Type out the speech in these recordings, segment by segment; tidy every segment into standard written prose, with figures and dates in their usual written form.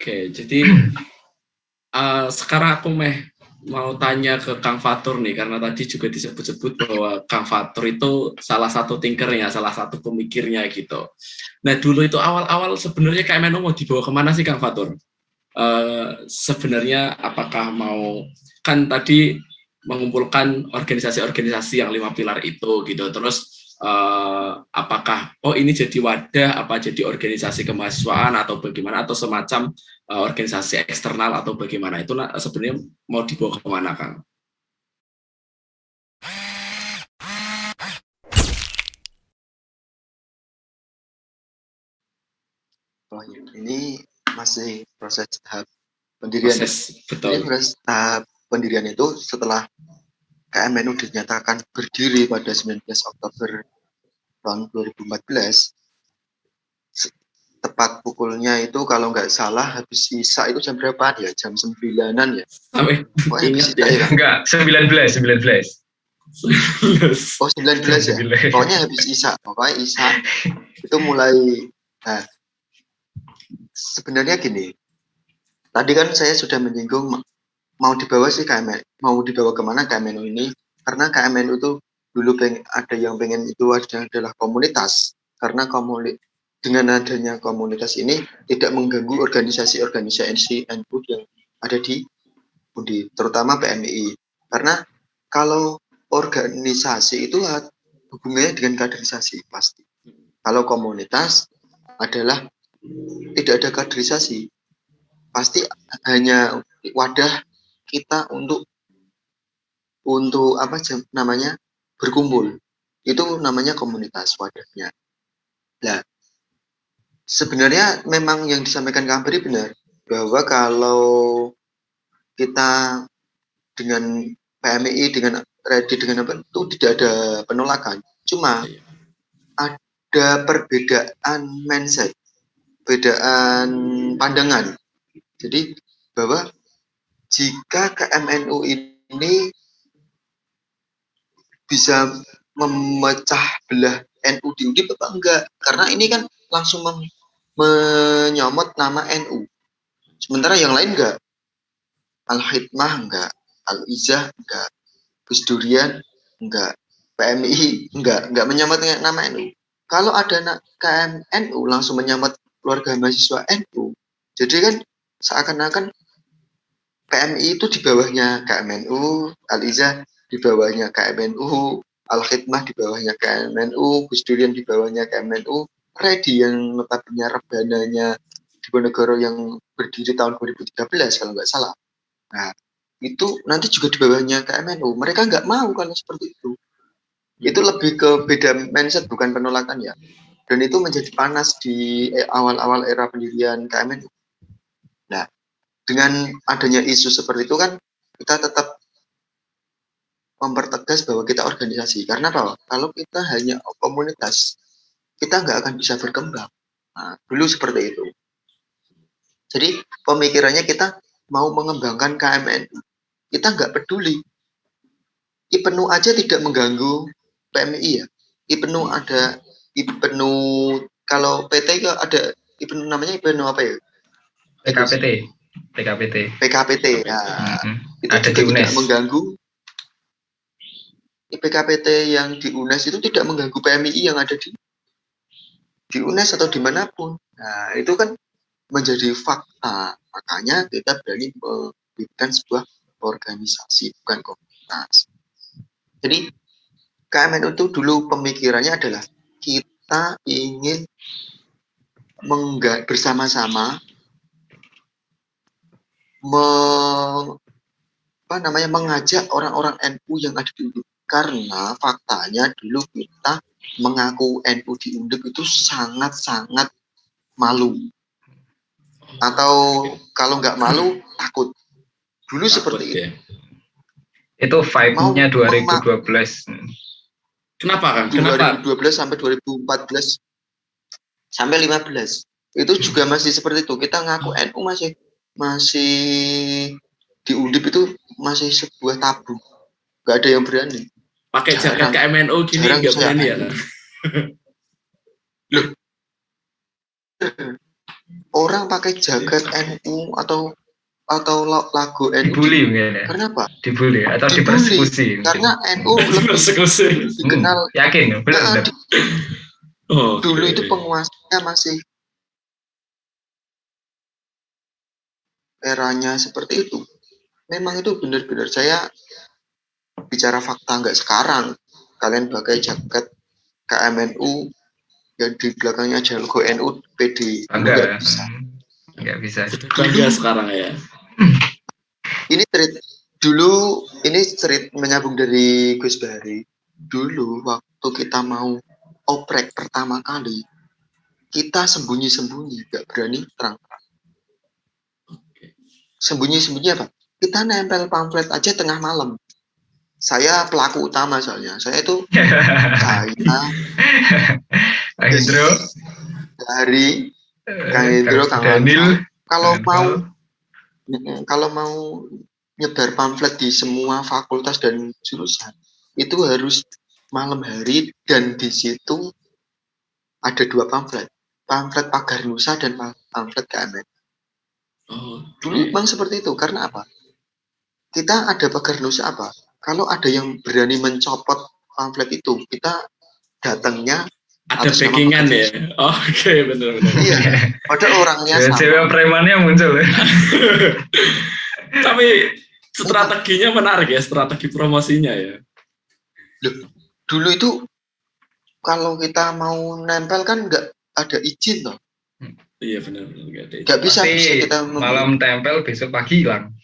Oke, jadi sekarang aku mau tanya ke Kang Fatur nih, karena tadi juga disebut-sebut bahwa Kang Fatur itu salah satu thinkernya, salah satu pemikirnya gitu. Nah dulu itu awal-awal sebenarnya KMNU mau dibawa kemana sih Kang Fatur? Sebenarnya apakah mau, kan tadi mengumpulkan organisasi-organisasi yang 5 pilar itu gitu, terus apakah ini jadi wadah, apa jadi organisasi kemahasiswaan atau bagaimana, atau semacam organisasi eksternal atau bagaimana, itu sebenarnya mau dibawa kemana Kang? Oh ya, ini masih proses tahap pendirian ya. Proses, Jadi betul. proses tahap pendirian itu setelah KMNU dinyatakan berdiri pada 19 Oktober tahun 2014, tepat pukulnya itu kalau nggak salah habis sisa itu jam berapa ya? Jam 9-an ya. Sampai Pokoknya habis ingat sisa ya. ya Kang. Enggak, 19. Oh 19 ya. 19. Pokoknya habis Isya. Pokoknya Isya itu mulai. Nah, sebenarnya gini. Tadi kan saya sudah menyinggung mau dibawa sih KMN, mau dibawa kemana KMNU ini? Karena KMNU itu dulu ada yang pengen itu adalah komunitas. Karena dengan adanya komunitas ini tidak mengganggu organisasi-organisasi NU yang ada di UNDI, terutama PMI. Karena kalau organisasi itu hubungannya dengan kaderisasi pasti. Kalau komunitas adalah tidak ada kaderisasi, pasti hanya wadah kita untuk apa namanya berkumpul. Itu namanya komunitas wadahnya. Nah, sebenarnya memang yang disampaikan Kang Beri benar bahwa kalau kita dengan PMI dengan ready dengan apa itu tidak ada penolakan. Cuma ada perbedaan mindset, perbedaan pandangan. Jadi bahwa jika KMNU ini bisa memecah belah NU di UNDIP apa enggak? Karena ini kan langsung menyomot nama NU. Sementara yang lain enggak. Al-Hikmah enggak, Al-Izah enggak, Gus Durian enggak, PMI enggak menyamot nama NU. Kalau ada KMNU langsung menyamot keluarga mahasiswa NU. Jadi kan seakan-akan PMI itu di bawahnya KMNU, Al-Izah di bawahnya KMNU, Al-Khidmah di bawahnya KMNU, Gus Durian di bawahnya KMNU, Redi yang notabene rebananya Diponegoro yang berdiri tahun 2013 kalau nggak salah. Nah, itu nanti juga di bawahnya KMNU. Mereka nggak mau kalau seperti itu. Itu lebih ke beda mindset, bukan penolakan ya. Dan itu menjadi panas di awal-awal era pendirian KMNU. Nah, dengan adanya isu seperti itu kan kita tetap mempertegas bahwa kita organisasi. Karena apa? Kalau kita hanya komunitas, kita nggak akan bisa berkembang. Nah, dulu seperti itu. Jadi pemikirannya kita mau mengembangkan KMNU. Kita nggak peduli. IPNU aja tidak mengganggu PMI ya. IPNU ada IPNU, kalau PT ada IPNU namanya IPNU apa ya? PKPT. PKPT. PKPT. Nah, itu ada juga di tidak UNES. mengganggu. PKPT yang di UNES itu tidak mengganggu PMI yang ada di UNES atau dimanapun. Nah, itu kan menjadi fakta. Makanya kita berani membuat sebuah organisasi, bukan komunitas. Jadi KMNU itu dulu pemikirannya adalah kita ingin bersama-sama mengajak orang-orang NU yang ada di UNDIP. Karena faktanya dulu kita mengaku NU di UNDIP itu sangat-sangat malu. Atau kalau nggak malu, takut. Dulu takut, seperti ya. Itu vibe-nya 2012. Kenapa kan? 2012 sampai 2014 sampai 15 itu juga masih seperti itu. Kita ngaku NU masih di Undip itu masih sebuah tabu. Gak ada yang berani. Pakai jaket KMNU gini nggak berani ya? Loh. orang pakai jaket NU atau lagu NU Dibully mungkin ya. Kenapa? Dibully atau Dibully. dipersekusi mungkin. Karena NU lebih Persekusi. dikenal. Yakin, benar. Dulu itu penguasanya masih eranya seperti itu. Memang itu benar-benar, saya bicara fakta, nggak sekarang kalian pakai jaket KMNU yang di belakangnya ada logo NU PD. Dulu nggak bisa. Nggak bisa. Bangga sekarang ya. Ini cerit menyambung dari Gus Bahri. Dulu waktu kita mau oprek pertama kali, kita sembunyi-sembunyi, nggak berani terang. Sembunyi-sembunyi apa? Kita nempel pamflet aja tengah malam. Saya pelaku utama soalnya. Saya Kang Indro, dari Kang Indro, Kang Daniel. Kalau mau nyebar pamflet di semua fakultas dan jurusan, itu harus malam hari, dan di situ ada 2 pamflet Pagar Nusa dan pamflet KMN. Dulu bang seperti itu. Karena apa? Kita ada Pagar Nusa apa? Kalau ada yang berani mencopot pamflet itu, kita datangnya ada backingan ya. Oke, benar-benar. Iya, padahal orangnya sama. Cewek premannya muncul. Tapi strateginya menarik ya, strategi promosinya ya. Dulu itu kalau kita mau nempel kan nggak ada izin toh. Iya benar-benar nggak bisa kita malam tempel, besok pagi hilang.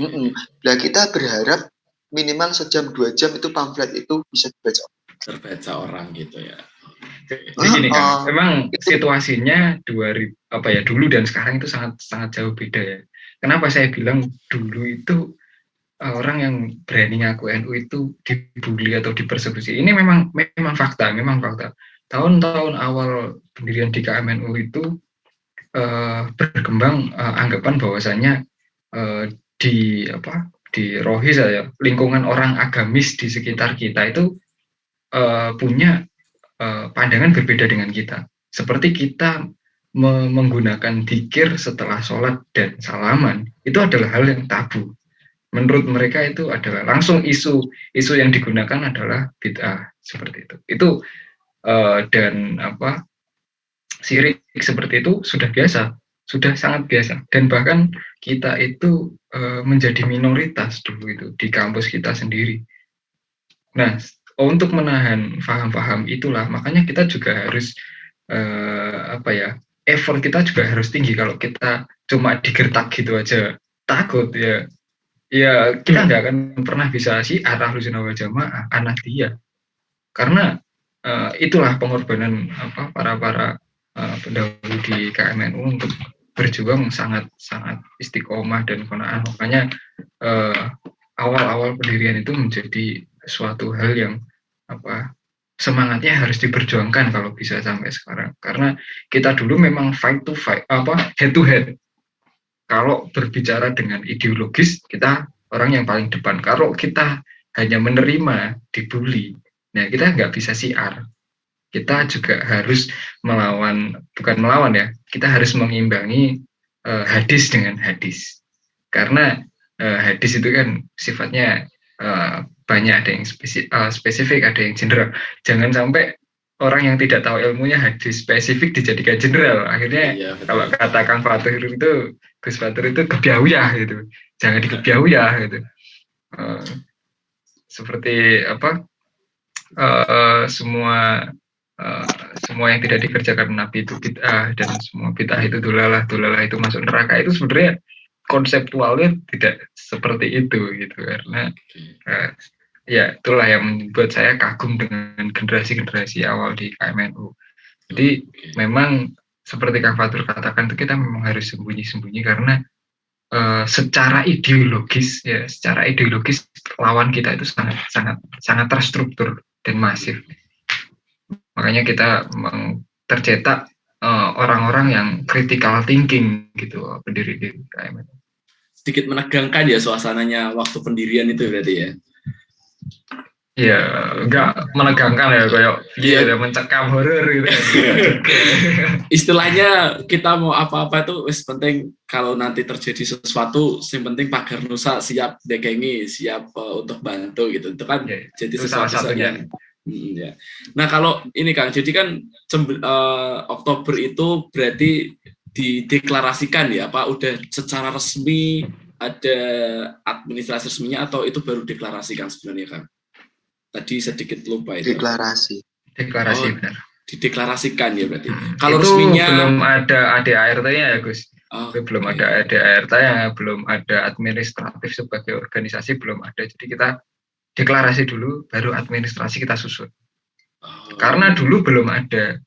Nah kita berharap minimal 1-2 jam itu pamflet itu bisa terbaca orang gitu ya. Begini kan, memang situasinya dulu dan sekarang itu sangat jauh beda ya. Kenapa saya bilang dulu itu orang yang berani ngaku NU itu dibully atau dipersekusi? Ini memang fakta. Tahun-tahun awal pendirian di KMNU itu berkembang anggapan bahwasannya di rohis ya, lingkungan orang agamis di sekitar kita itu punya pandangan berbeda dengan kita. Seperti kita menggunakan dzikir setelah sholat dan salaman, itu adalah hal yang tabu. Menurut mereka itu adalah langsung isu yang digunakan adalah bid'ah, seperti itu. Itu dan syirik seperti itu sudah sangat biasa. Dan bahkan kita itu menjadi minoritas dulu itu di kampus kita sendiri. Nah, untuk menahan paham-paham itulah, makanya kita juga harus effort kita juga harus tinggi. Kalau kita cuma digertak gitu aja, takut ya kita nggak akan pernah bisa syiar Ahlussunnah wal Jamaah anak dia. Karena itulah pengorbanan para pendahulu di KMNU untuk berjuang sangat istiqomah dan qanaah. Makanya awal-awal pendirian itu menjadi suatu hal yang semangatnya harus diperjuangkan kalau bisa sampai sekarang. Karena kita dulu memang head to head. Kalau berbicara dengan ideologis, kita orang yang paling depan. Kalau kita hanya menerima, dibully, nah kita nggak bisa syiar. Kita juga harus bukan melawan ya, kita harus mengimbangi hadis dengan hadis. Karena hadis itu kan sifatnya banyak, ada yang spesifik, ada yang general. Jangan sampai orang yang tidak tahu ilmunya hadis spesifik dijadikan general. Akhirnya kalau kata Kang Fatur itu, Gus Fatur itu kebiawiyah gitu. Jangan dikebiawiyah gitu. Seperti semua yang tidak dikerjakan Nabi itu bid'ah, dan semua bid'ah itu dolalah itu masuk neraka. Itu sebenarnya konseptualnya tidak seperti itu gitu. Karena ya itulah yang membuat saya kagum dengan generasi awal di KMNU. Jadi memang seperti Kang Fatur katakan itu, kita memang harus sembunyi-sembunyi karena secara ideologis lawan kita itu sangat terstruktur dan masif. Makanya kita tercetak orang-orang yang critical thinking gitu, pendiri di KMNU. Sedikit menegangkan ya suasananya waktu pendirian itu berarti ya. ya enggak menegangkan ya kayak Iya. ya mencekam horor gitu. Istilahnya kita mau apa-apa tuh wis penting kalau nanti terjadi sesuatu yang penting pagar nusa siap dekengi, siap untuk bantu gitu. Itu kan Ya, jadi itu salah sesuatu satunya. yang ya. Nah, kalau ini Kang, jadi kan Oktober itu berarti dideklarasikan ya, apa udah secara resmi ada administrasi resminya atau itu baru deklarasikan sebenarnya Kang? Tadi sedikit lupa itu. Deklarasi. Deklarasi Oh, benar. dideklarasikan ya berarti. Kalau Itu resminya belum ada ADART-nya ya Gus. Itu belum oke. ada ADART-nya, belum ada administratif sebagai organisasi, belum ada. Jadi kita deklarasi dulu, baru administrasi kita susun. Karena dulu belum ada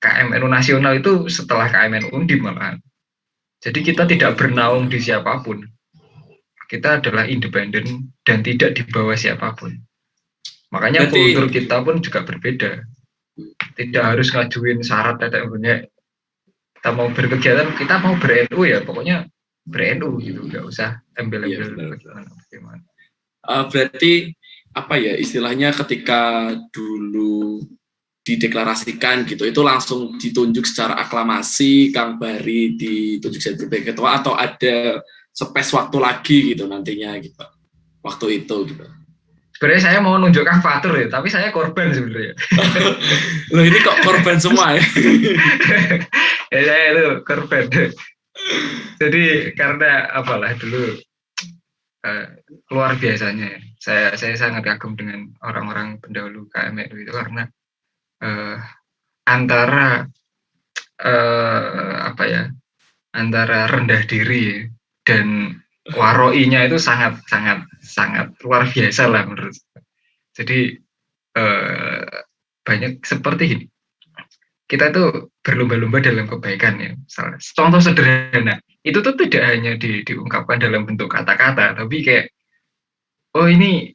KMNU nasional itu setelah KMNU Undip malahan. Jadi kita tidak bernaung di siapapun. Kita adalah independen dan tidak di bawah siapapun. Makanya Berarti kultur kita pun juga berbeda. Tidak harus ngajuin syarat ada punya kita mau berkegiatan, kita mau ber-NU ya pokoknya ber-NU gitu, nggak usah iya, embel-embel benar. bagaimana. Berarti apa ya istilahnya ketika dulu dideklarasikan gitu itu langsung ditunjuk secara aklamasi Kang Bari ditunjuk sebagai ketua atau ada space waktu lagi gitu nantinya gitu waktu itu gitu. Sebenarnya saya mau nunjuk Kang Fatur ya, tapi saya korban sebenarnya. Loh ini kok korban semua ya? Ya saya itu korban. Jadi karena apalah dulu luar biasanya saya sangat kagum dengan orang-orang pendahulu KMNU itu karena antara apa ya, antara rendah diri dan waroinya itu sangat luar biasa lah menurut saya. Jadi banyak seperti ini. Kita tuh berlomba-lomba dalam kebaikan ya. Misalnya, contoh sederhana, itu tuh tidak hanya diungkapkan dalam bentuk kata-kata, tapi kayak, oh ini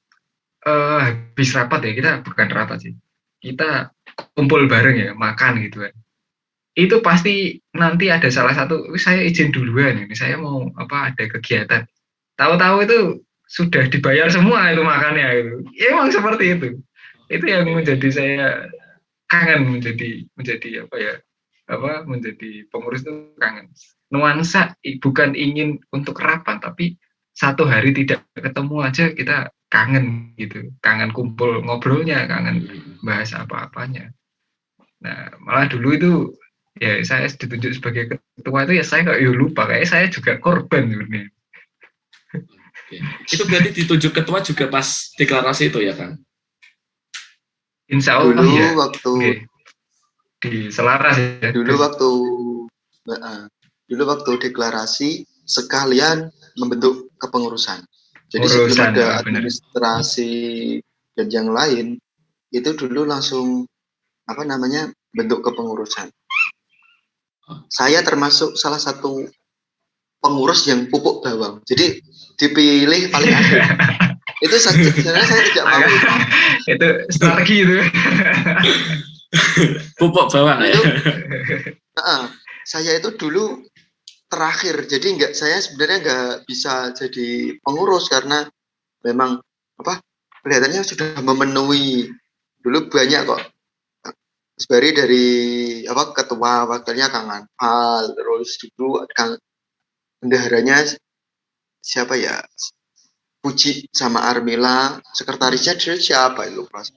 habis rapat ya, kita bukan rapat sih, kita kumpul bareng ya, makan gitu kan. Itu pasti nanti ada salah satu, saya izin duluan ini, saya mau apa ada kegiatan. Tahu-tahu itu sudah dibayar semua itu makannya itu. Ya, emang seperti itu. Itu yang menjadi saya kangen menjadi apa ya? Menjadi pengurus itu kangen. Nuansa bukan ingin untuk rapat tapi satu hari tidak ketemu aja kita kangen gitu. Kangen kumpul ngobrolnya, kangen bahas apa-apanya. Nah, malah dulu itu ya saya ditunjuk sebagai ketua itu ya saya kok lupa kayak saya juga korban sebenarnya. Itu berarti ditunjuk ketua juga pas deklarasi itu ya Kang? Insya Allah Dulu ya. waktu Di selaras ya. dulu waktu deklarasi sekalian membentuk kepengurusan. Jadi sebelum ada administrasi dan yang lain itu dulu langsung bentuk kepengurusan. Saya termasuk salah satu pengurus yang pupuk bawang. Jadi dipilih paling akhir. Itu sebenarnya saya tidak mau. Itu strategi itu. Pupuk bawang ya. Saya itu dulu terakhir, jadi saya sebenarnya nggak bisa jadi pengurus karena memang kelihatannya sudah memenuhi. Dulu banyak kok. Sebari dari ketua wakilnya Kang Anfal, terus dulu Kang bendaharanya siapa ya? Puji sama Armila, sekretarisnya dulu siapa itu Mas?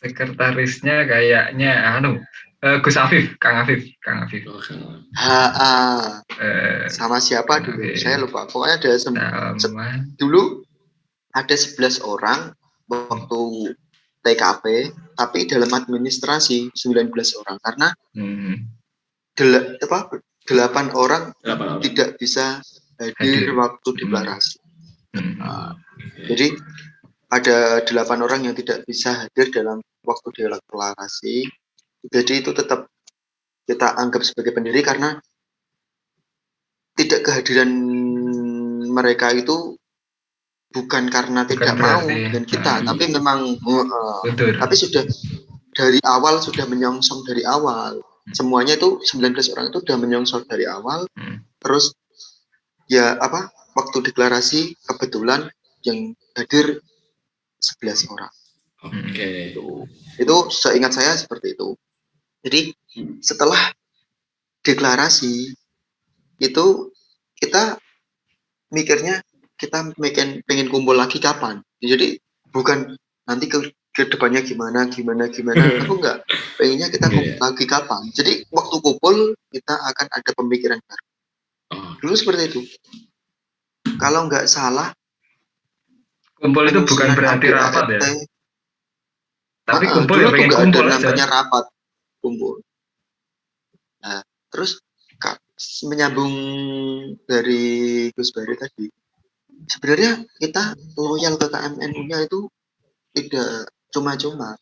Sekretarisnya kayaknya Gus Afif, Kang Afif. Sama siapa dulu? Afif. Saya lupa. Pokoknya ada dulu ada 11 orang waktu TKP, tapi dalam administrasi 19 orang karena 8 orang tidak bisa hadir waktu deklarasi. Jadi ada 8 orang yang tidak bisa hadir dalam waktu deklarasi. Jadi itu tetap kita anggap sebagai pendiri karena tidak kehadiran mereka itu bukan karena tidak mau dan kita, tapi memang tapi sudah dari awal sudah menyongsong dari awal. Semuanya itu 19 orang itu sudah menyongsong dari awal. Terus ya waktu deklarasi kebetulan yang hadir 11 orang. Oke. Itu seingat saya seperti itu. Jadi setelah deklarasi itu kita mikirnya kita pengen kumpul lagi kapan. Jadi bukan nanti ke depannya gimana. Aku enggak. Pengennya kita kumpul lagi kapan. Jadi waktu kumpul kita akan ada pemikiran baru. Dulu seperti itu. Kalau nggak salah, kumpul itu bukan berarti rapat ya. Tapi kumpul ya pengen kumpul aja. Namanya rapat, kumpul. Nah, terus menyambung dari Gus Bari tadi, sebenarnya kita loyal ke KMNU-nya itu tidak cuma-cuma.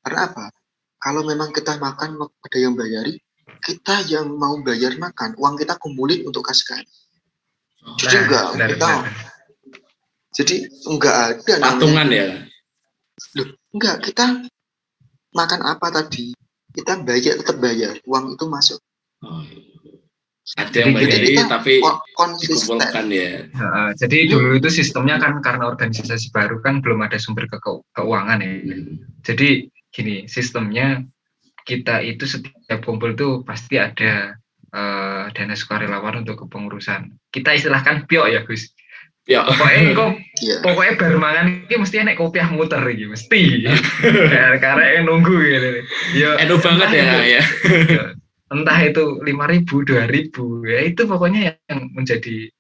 Karena apa? Kalau memang kita makan ada yang bayari, kita yang mau bayar makan, uang kita kumpulin untuk kasih KMNU. Jadi enggak ada patungan ya. Loh, enggak, kita makan apa tadi? Kita tetap bayar, uang itu masuk. Ada yang bayari tapi dikumpulkan ya. Jadi dulu itu sistemnya kan karena organisasi baru kan belum ada sumber keuangan ya. Jadi gini, sistemnya kita itu setiap kumpul itu pasti ada dana sukarelawan untuk kepengurusan. Kita istilahkan piok ya Gus. Ya. Pokoknya baru mangan ini mesti enek kopiah muter iki mesti. Karena nunggu gitu. Ya enak banget ya. Entah itu 5.000, 2.000 ya itu pokoknya yang menjadi,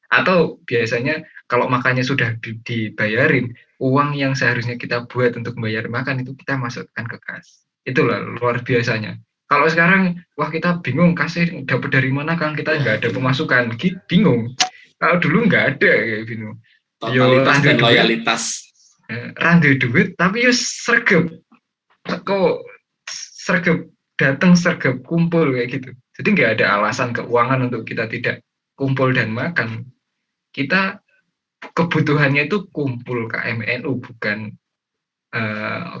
atau biasanya kalau makannya sudah dibayarin, uang yang seharusnya kita buat untuk membayar makan itu kita masukkan ke kas. Itulah luar biasanya. Kalau sekarang, wah kita bingung kasih dapat dari mana kan, kita nggak ada pemasukan, bingung. Kalau dulu nggak ada kayak gitu. Totalitas dan loyalitas. Randu duit, tapi yo sergap. Kok sergap datang sergap kumpul kayak gitu. Jadi nggak ada alasan keuangan untuk kita tidak kumpul dan makan. Kita kebutuhannya itu kumpul KMNU, bukan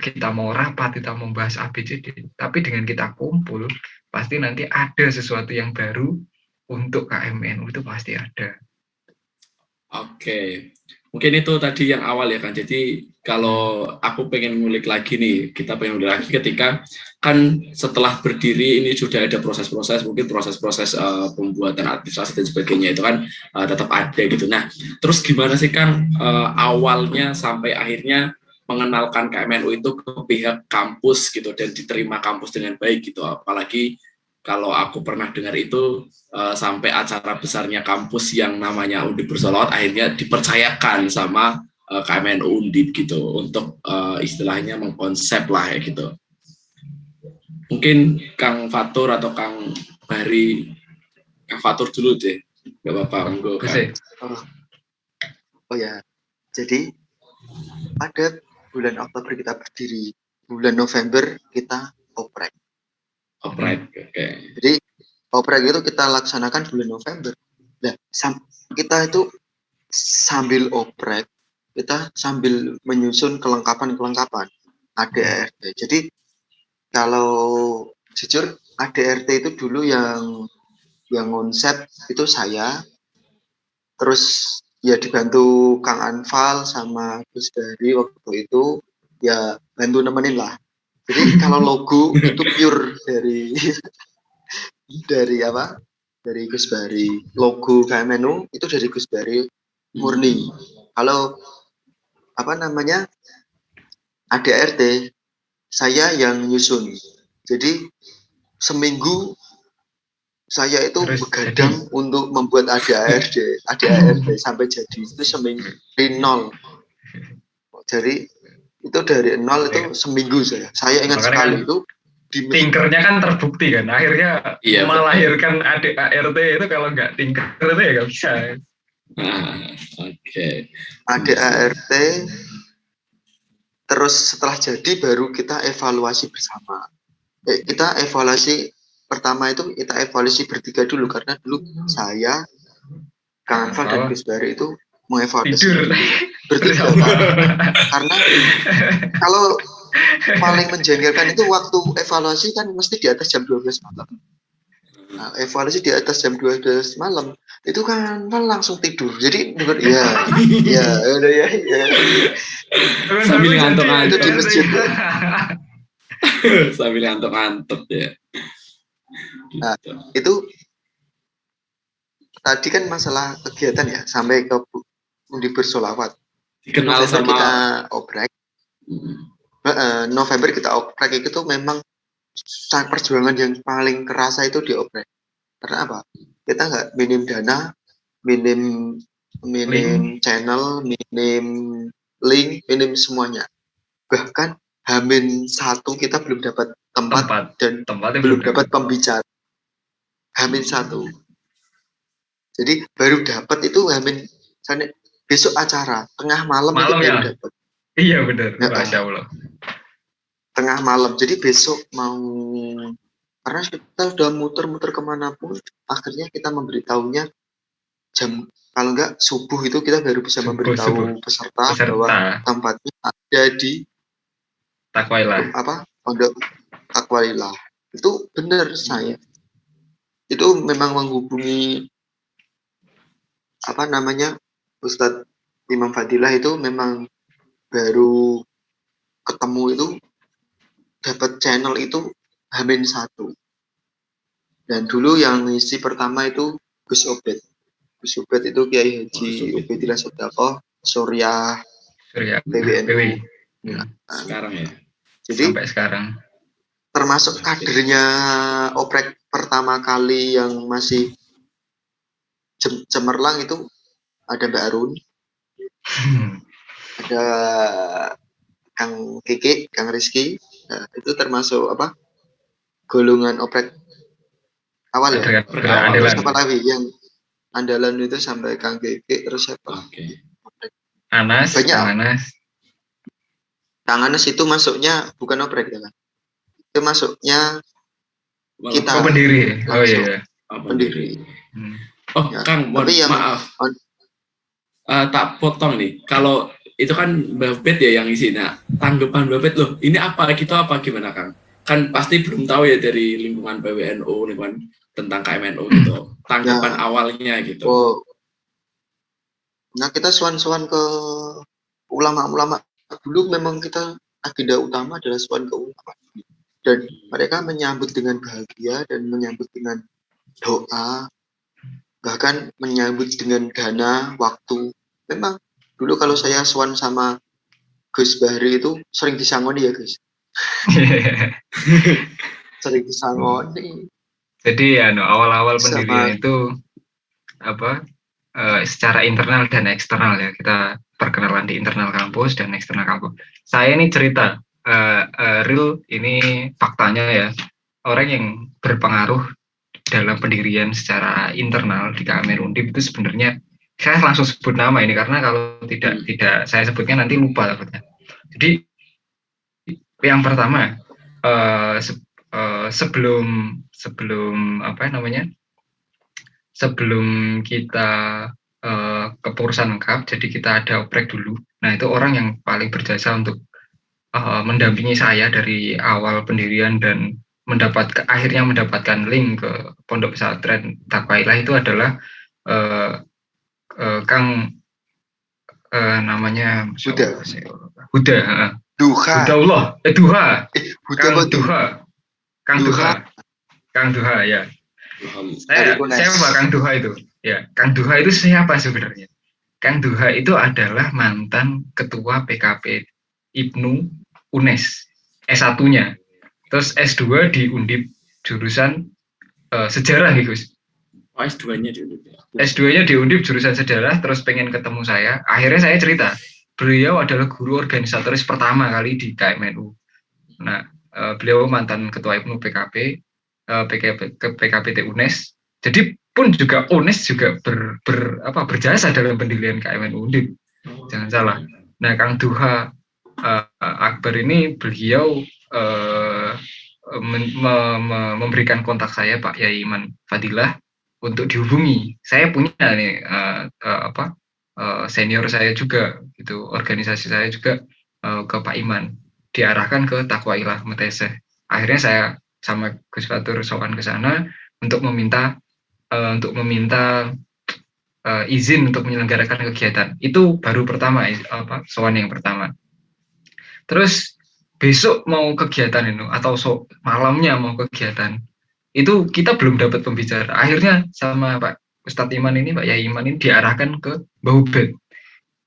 kita mau rapat, kita mau bahas ABCD, tapi dengan kita kumpul pasti nanti ada sesuatu yang baru untuk KMNU, itu pasti ada. Oke, mungkin itu tadi yang awal ya kan. Jadi kalau aku pengen ngulik lagi nih, kita pengen ngulik lagi ketika kan setelah berdiri ini sudah ada proses-proses, mungkin proses-proses pembuatan administrasi dan sebagainya itu kan tetap ada gitu. Nah, terus gimana sih Kang awalnya sampai akhirnya mengenalkan KMNU itu ke pihak kampus gitu dan diterima kampus dengan baik gitu, apalagi kalau aku pernah dengar itu sampai acara besarnya kampus yang namanya Undip Bersolawat akhirnya dipercayakan sama KMNU Undip gitu untuk istilahnya mengkonsep lah ya gitu. Mungkin Kang Fatur atau Kang Bari, Kang Fatur dulu deh, nggak apa-apa. Oh ya, jadi pada bulan Oktober kita berdiri, bulan November kita oprek. Oke. Jadi oprek itu kita laksanakan bulan November. Nah, kita itu sambil oprek, kita sambil menyusun kelengkapan ADRT. Jadi kalau jujur ADRT itu dulu yang konsep itu saya, terus ya dibantu Kang Anfal sama Gus Bari waktu itu, ya bantu nemenin lah. Jadi kalau logo itu pure dari Gus Bari. Logo KMNU itu dari Gus Bari murni. Kalau ADRT saya yang nyusun. Jadi seminggu saya itu begadang untuk membuat ADRT sampai jadi itu seminggu dari nol. Jadi itu dari nol itu seminggu saya ingat sekali itu. Tinkernya kan terbukti kan, akhirnya melahirkan ADART itu kalau nggak tinker itu ya nggak bisa. Oke. ADART terus setelah jadi baru kita evaluasi bersama. Kita evaluasi pertama itu kita evaluasi bertiga dulu, karena dulu saya, Kang Anfal dan Gus Bari itu mengevaluasi bertiga. Karena kalau paling menjengkelkan itu waktu evaluasi kan mesti di atas jam 12 malam. Nah, evaluasi di atas jam 12 malam, itu kan langsung tidur. Jadi denger ya udah ya. Sambil Itu ngantuk-ngantuk. di masjid. Sambil ngantuk-ngantuk ya. Nah, Gitu. itu tadi kan masalah kegiatan ya, sampai ke undi bersolawat. Dikenal November sama kita oprek. November kita oprek itu memang perjuangan yang paling kerasa itu di oprek. Karena apa? Kita nggak minim dana, minim channel, minim link, minim semuanya. Bahkan H-1 kita belum dapat tempat dan tempatnya belum dapat pembicara. H-1. Jadi baru dapat itu besok acara, tengah malam itu baru ya dapat. iya benar, Masya Allah. Tengah malam, jadi besok mau, karena kita sudah muter-muter kemanapun, akhirnya kita memberitahunya jam, kalau enggak subuh itu kita baru bisa memberitahu peserta bahwa tempatnya ada di Takwailah. Pondok Takwailah. Itu benar saya. Itu memang menghubungi Ustadz Imam Fadilah itu memang baru ketemu itu, dapat channel itu H-1. Dan dulu yang ngisi pertama itu Gus Obed. Gus Obed itu Kiai Haji Ubedillah Sodaqoh Surya PWNU. Sekarang ya. Jadi sampai sekarang termasuk kadernya oprek pertama kali yang masih cemerlang itu ada Mbak Arun, ada Kang Kiki, Kang Rizky. Nah, itu termasuk golongan oprek awal ya. Terus siapa lagi yang andalan itu sampai Kang Kiki, terus siapa? Anas, banyak. Kang Anas itu masuknya bukan oprek ya kan? Itu masuknya kita pendiri. Oh iya. Pendiri. Oh ya. Kang, maaf. Tak potong nih. Kalau itu kan Mbak Bet ya yang isi. Nah, tanggapan Mbak Bet loh, ini apa gitu apa gimana Kang? Kan pasti belum tahu ya dari lingkungan PWNU, lingkungan tentang KMNU gitu. Tanggapan awalnya gitu. Oh. Nah, kita suan-suan ke ulama-ulama. Dulu memang kita agenda utama adalah suan ke ulama. Dan mereka menyambut dengan bahagia dan menyambut dengan doa, bahkan menyambut dengan dana, waktu. Memang dulu kalau saya suan sama Gus Bahri itu sering disangoni ya Gus. Sering disangoni. Jadi ya awal-awal pendirian itu secara internal dan eksternal ya, kita perkenalan di internal kampus dan eksternal kampus. Saya ini cerita real, ini faktanya ya, orang yang berpengaruh dalam pendirian secara internal di KMN Undip itu sebenarnya, saya langsung sebut nama ini karena kalau tidak saya sebutnya nanti lupa takutnya. Jadi yang pertama sebelum kita kepengurusan lengkap, jadi kita ada oprek dulu. Nah itu orang yang paling berjasa untuk mendampingi saya dari awal pendirian dan akhirnya mendapatkan link ke Pondok Pesantren Takwailah itu adalah Kang namanya Huda. Kang Duha ya. Siapa Kang Duha itu? Ya, Kang Duha itu siapa sebenarnya? Kang Duha itu adalah mantan ketua PKP Ibnu UNES, S1-nya. Terus S2 di Undip jurusan sejarah nih, Gus. Oh, S2-nya di Undip. S2-nya di Undip jurusan sejarah, terus pengen ketemu saya. Akhirnya saya cerita, beliau adalah guru organisatoris pertama kali di KMNU. Nah, beliau mantan ketua Ibnu PKP PKPT UNES. Jadi pun juga UNES juga berjasa dalam pendirian KMNU Undip. Jangan salah. Nah, Kang Duha Akbar ini beliau memberikan kontak saya Pak Yai Iman Fadilah untuk dihubungi. Saya punya nih senior saya juga gitu, organisasi saya juga ke Pak Iman, diarahkan ke Takwailah Meteseh. Akhirnya saya sama Gus Fatur sowan ke sana untuk meminta izin untuk menyelenggarakan kegiatan. Itu baru pertama sowan yang pertama. Terus besok mau kegiatan itu atau malamnya mau kegiatan itu kita belum dapat pembicara. Akhirnya sama Pak Ustadz Iman ini, Pak Yai Iman ini diarahkan ke Mbah Ubed.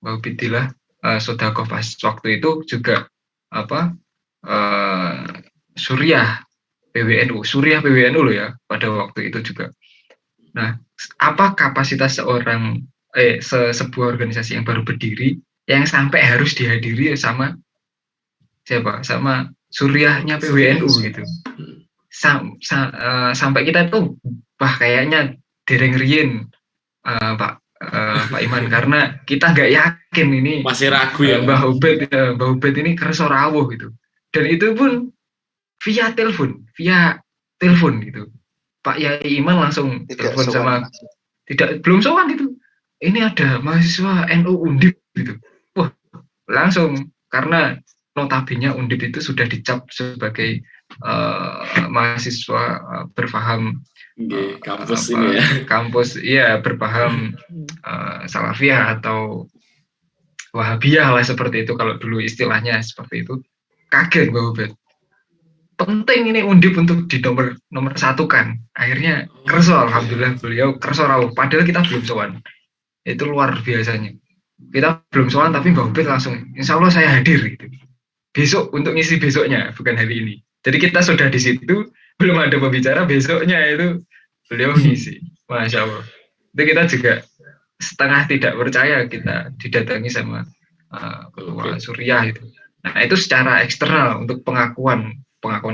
Mbah Ubedillah Sodakoh pas waktu itu juga Suriah PWNU loh ya pada waktu itu juga. Nah, apa kapasitas sebuah organisasi yang baru berdiri yang sampai harus dihadiri sama siapa? Sama Suriahnya PWNU gitu. Sampai kita tuh kayaknya dereng rien Pak Iman karena kita nggak yakin ini masih ragu ya Mbah Ubed ini kerso rawuh gitu. Dan itu pun via telepon gitu. Pak Yai Iman langsung telepon sama belum sowan gitu. Ini ada mahasiswa NU Undip gitu. Wah, langsung karena notabene Undip itu sudah dicap sebagai mahasiswa berpaham kampus ini ya. Kampus berpaham Salafiyah atau Wahabiyah lah seperti itu kalau dulu istilahnya seperti itu. Kaget Mbak Ubed. Penting ini Undip untuk di nomor satu kan. Akhirnya kerso, alhamdulillah beliau kerso rawuh. Padahal kita belum sowan. Itu luar biasanya. Kita belum sowan tapi Mbak Ubed langsung, insya Allah saya hadir gitu. Besok untuk ngisi besoknya, bukan hari ini. Jadi kita sudah di situ, belum ada pembicara, besoknya itu beliau ngisi. Masya Allah. Itu kita juga setengah tidak percaya kita didatangi sama Ketua Suriah itu. Nah itu secara eksternal untuk pengakuan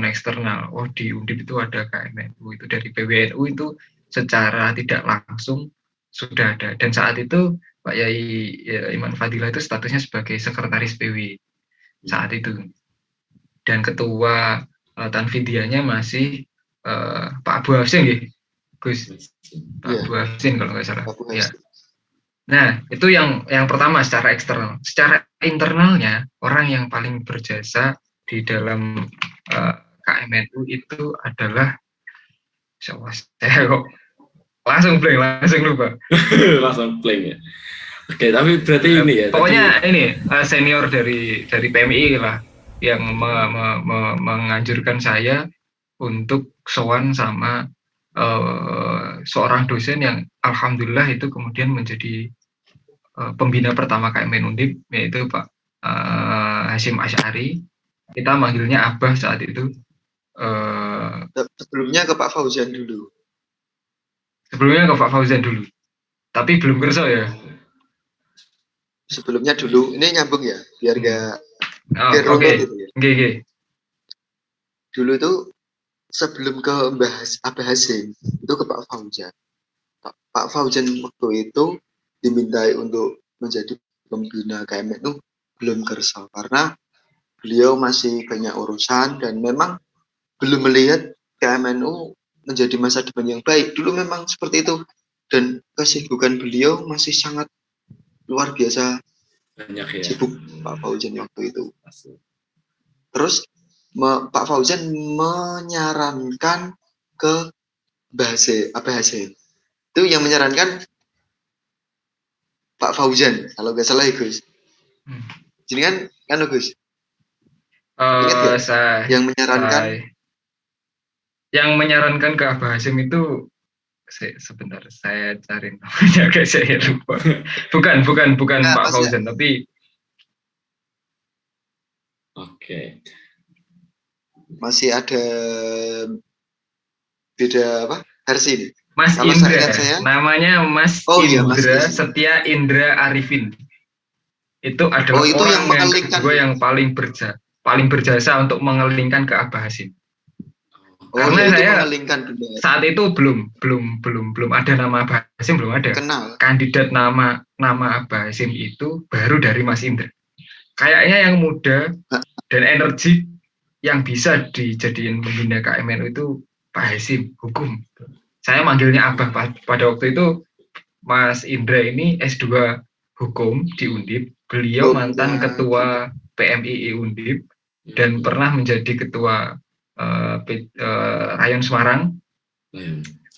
eksternal. Oh di Undip itu ada KMNU, itu dari PWNU itu secara tidak langsung sudah ada. Dan saat itu Pak Yai Iman Fadilah itu statusnya sebagai sekretaris PW saat itu. Dan ketua Tanfidianya masih Pak Abu Hafsin ya, Gus. Pak Abu Hafsin kalau nggak salah. Ya. Nah itu yang pertama secara eksternal. Secara internalnya orang yang paling berjasa di dalam KMNU itu adalah saya kok langsung lupa. Langsung blank ya. Oke, tapi berarti ini ya. Pokoknya ini senior dari PMI lah yang menganjurkan saya untuk sowan sama seorang dosen yang alhamdulillah itu kemudian menjadi pembina pertama KMN Undip, yaitu Pak Hasyim Asy'ari. Kita manggilnya Abah saat itu. Sebelumnya ke Pak Fauzan dulu. Tapi belum kerja ya. Sebelumnya dulu, ini nyambung ya, biar gak okay. Gitu ya. Okay. Dulu itu sebelum ke Abah Hasyim itu ke Pak Fauzan. Pak Fauzan waktu itu dimintai untuk menjadi pembina KMNU belum kersa karena beliau masih banyak urusan dan memang belum melihat KMNU menjadi masa depan yang baik. Dulu memang seperti itu dan kesibukan beliau masih sangat luar biasa banyak ya. Sibuk Pak Fauzan waktu itu. Terus Pak Fauzan menyarankan ke Abah Hasyim. Itu yang menyarankan Pak Fauzan, kalau nggak salah ya Gus. Jadi kan Gus. Yang menyarankan ke Abah Hasyim itu sebentar saya cari namanya guys, saya lupa. Bukan Pak Fauzan ya? Tapi Oke. Masih ada beda apa? Versi ini. Mas Indra, namanya Mas Indra Setia Indra Arifin. Itu adalah orang yang kedua yang paling berjasa untuk mengelingkan ke Abah Hasyim. Karena saya saat itu belum ada nama Abah Hasyim, belum ada. Kandidat nama Abah Hasyim itu baru dari Mas Indra. Kayaknya yang muda dan energi yang bisa dijadiin pembina KMNU itu Pak Hasyim hukum. Saya manggilnya Abah pada waktu itu. Mas Indra ini S2 hukum di Undip. Beliau mantan ketua PMII Undip dan pernah menjadi ketua Rayon Semarang.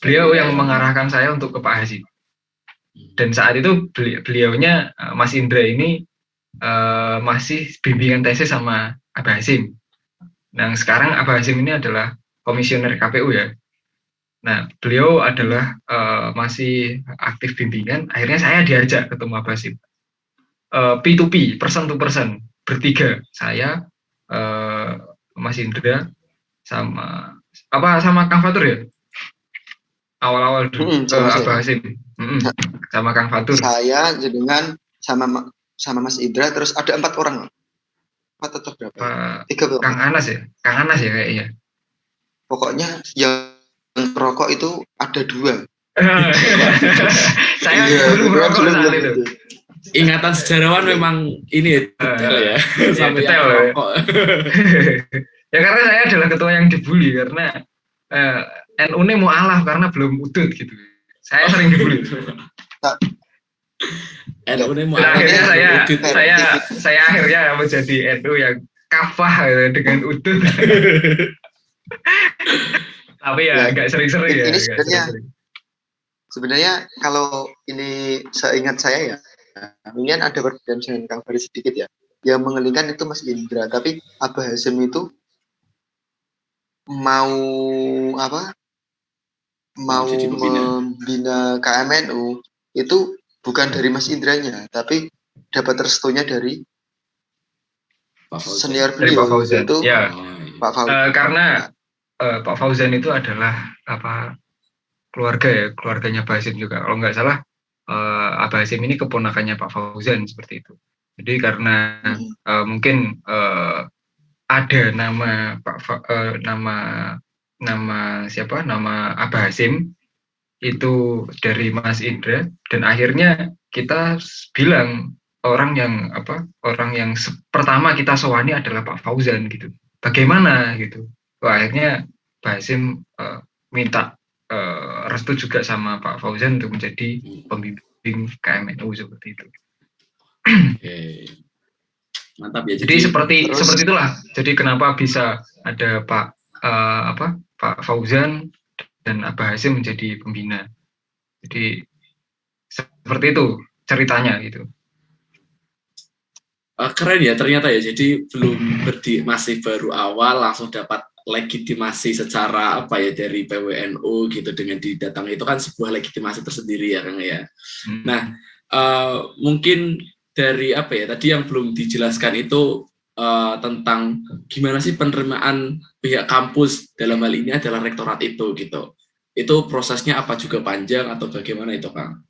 Beliau yang mengarahkan saya untuk ke Pak Hasyim. Dan saat itu beliaunya Mas Indra ini masih bimbingan tesis sama Abah Hasim. Nah, sekarang Abah Hasim ini adalah komisioner KPU ya. Nah, beliau adalah masih aktif bimbingan. Akhirnya saya diajak ketemu Abah Hasim. P2P, person to person, bertiga. Saya, Mas Indra, sama Kang Fatur ya. Awal-awal dulu ke Abah Hasim, sama Kang Fatur. Saya dengan sama Mas Indra, terus ada 4 orang. 4 atau berapa? 3 Kang Anas ya kayaknya. Pokoknya yang perokok itu ada 2. Saya dulu merokok saat itu. Ingatan sejarawan memang ini detail ya, sampai detail yang merokok. Ya karena saya adalah ketua yang dibully karena NU ini mau alaf karena belum udut gitu. Saya sering dibully. NU ini mau akhirnya saya akhirnya menjadi NU yang kafah dengan udut. Tapi ya nggak sering-sering ya. Ini sebenarnya kalau ini seingat saya ya, mungkin ada perbedaan dengan Kang Farid sedikit ya. Yang mengelingkan itu Mas Indra, tapi Abah Hasim itu mau membina KMNU itu bukan dari Mas Indranya, tapi dapat restunya dari senior beliau, yaitu ya. Pak Fauzan. Karena Pak Fauzan itu adalah keluarganya Abah Hasim juga. Kalau nggak salah, Abah Hasim ini keponakannya Pak Fauzan seperti itu. Jadi karena mungkin ada nama nama Abah Hasim itu dari Mas Indra, dan akhirnya kita bilang orang yang pertama kita sowani adalah Pak Fauzan gitu. Bagaimana gitu? Akhirnya Pak Hasim minta restu juga sama Pak Fauzan untuk menjadi pembimbing KMNU seperti itu. Mantap ya. Jadi seperti itulah. Jadi kenapa bisa ada Pak Fauzan dan Abah Hasim menjadi pembina. Jadi seperti itu ceritanya gitu. Keren ya ternyata ya. Jadi masih baru awal langsung dapat legitimasi secara dari PWNU gitu dengan didatangi, itu kan sebuah legitimasi tersendiri ya Kang ya. Nah, mungkin dari tadi yang belum dijelaskan itu tentang gimana sih penerimaan pihak kampus, dalam hal ini adalah rektorat itu gitu. Itu prosesnya apa juga panjang atau bagaimana itu Kang?